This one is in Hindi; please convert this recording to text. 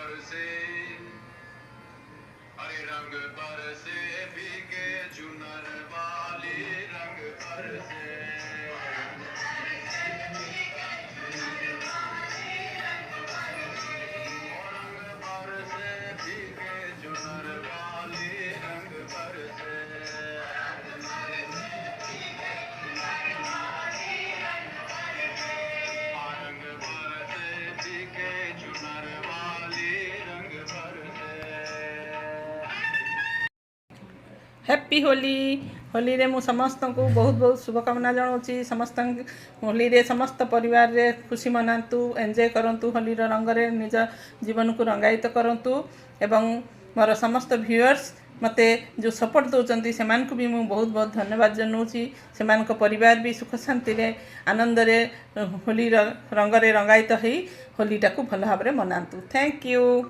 बरसे हरे रंग बरसे भीगे चुनर वाली रंग बरसे रंग बरसे भीगे चुनर वाली रंग बरसे रंग बरसे भीगे चुनर वाली रंग बरसे। हैप्पी होली होली रे मु समस्त को बहुत बहुत शुभकामना जनाऊँगी समस्त होली रे समस्त परिवार रे खुशी मनातु एंजॉय करंतु होली रंग रे निज जीवन को रंगायित करंतु एवं मोर समस्त व्यूअर्स मते जो सपोर्ट दौरान से भी मुझे बहुत बहुत धन्यवाद जनाऊँगी से परिवार भी सुख शांति रे आनंद रे होली रंग रे रंगायित होली टाकू भल भाव में मनातु। Thank you.